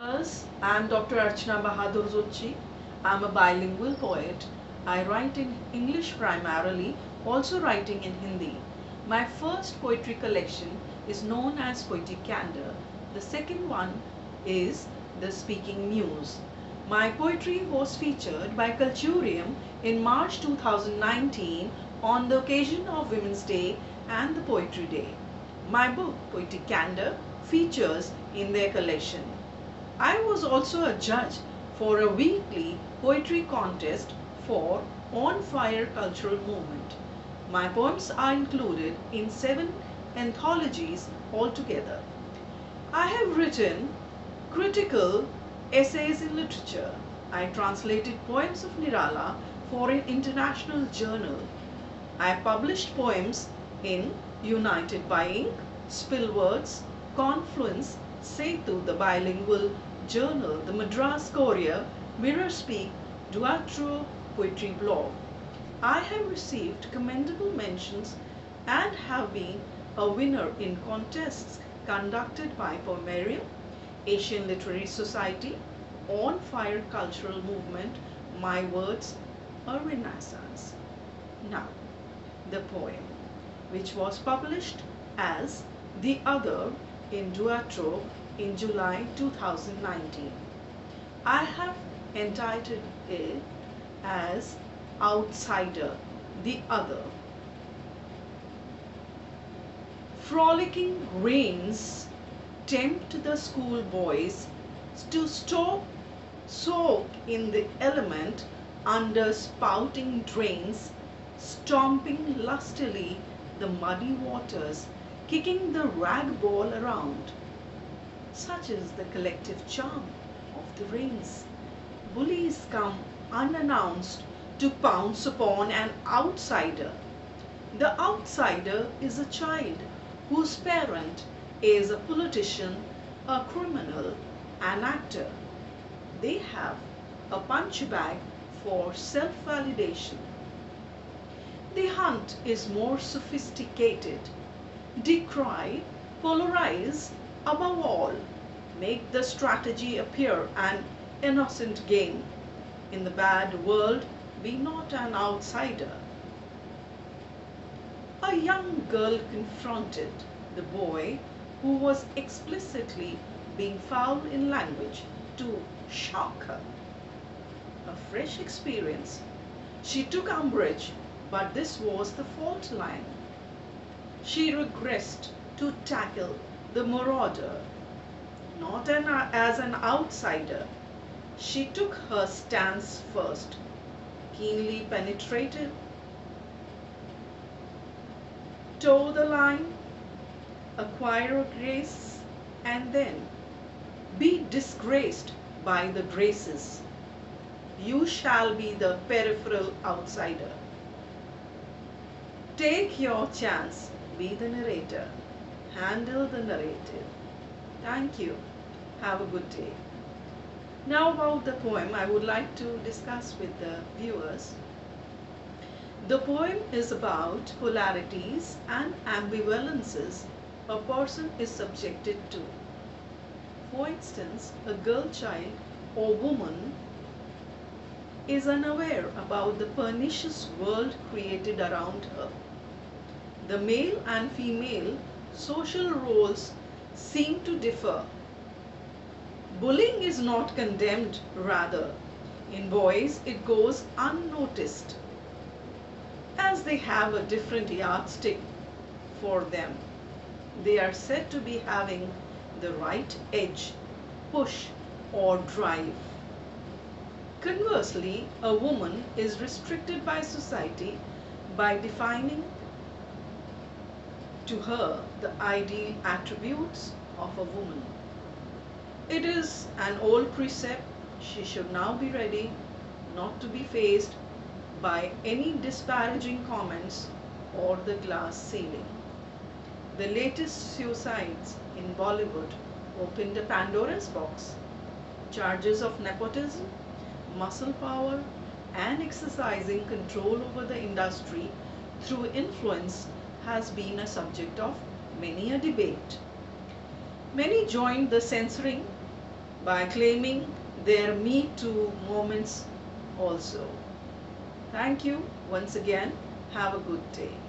I'm Dr. Archana Bahadur Zucchi. I'm a bilingual poet. I write in English primarily, also writing in Hindi. My first poetry collection is known as Poetic Candor. The second one is The Speaking Muse. My poetry was featured by Culturium in March 2019 on the occasion of Women's Day and the Poetry Day. My book, Poetic Candor, features in their collection. I was also a judge for a weekly poetry contest for On Fire Cultural Movement. My poems are included in 7 anthologies altogether. I have written critical essays in literature. I translated poems of Nirala for an international journal. I published poems in United by Ink, Spillwords, Confluence, Setu, the bilingual journal, the Madras Courier, Mirror Speak, Duatro Poetry Blog. I have received commendable mentions and have been a winner in contests conducted by Poemarium, Asian Literary Society, On Fire Cultural Movement, My Words, a Renaissance. Now, the poem, which was published as The Other in Duatro in July 2019. I have entitled it as Outsider, the Other. Frolicking rains tempt the schoolboys to soak in the element under spouting drains, stomping lustily the muddy waters, kicking the rag ball around. Such is the collective charm of the rains. Bullies come unannounced to pounce upon an outsider. The outsider is a child whose parent is a politician, a criminal, an actor. They have a punch bag for self-validation. The hunt is more sophisticated. Decry, polarize, above all, make the strategy appear an innocent game. In the bad world, be not an outsider. A young girl confronted the boy who was explicitly being foul in language to shock her. A fresh experience. She took umbrage, but this was the fault line. She regressed to tackle the marauder, not as an outsider. She took her stance first, keenly penetrated, toe the line, acquire a grace, and then be disgraced by the graces. You shall be the peripheral outsider. Take your chance, be the narrator, handle the narrative. Thank you. Have a good day. Now about the poem I would like to discuss with the viewers. The poem is about polarities and ambivalences a person is subjected to. For instance, a girl child or woman is unaware about the pernicious world created around her. The male and female social roles seem to differ. Bullying is not condemned, rather, in boys it goes unnoticed, as they have a different yardstick for them. They are said to be having the right edge, push, or drive. Conversely, a woman is restricted by society by defining to her the ideal attributes of a woman. It is an old precept, she should now be ready not to be faced by any disparaging comments or the glass ceiling. The latest suicides in Bollywood opened a Pandora's box. Charges of nepotism, muscle power, and exercising control over the industry through influence has been a subject of many a debate. Many joined the censoring by claiming their Me Too moments also. Thank you once again. Have a good day.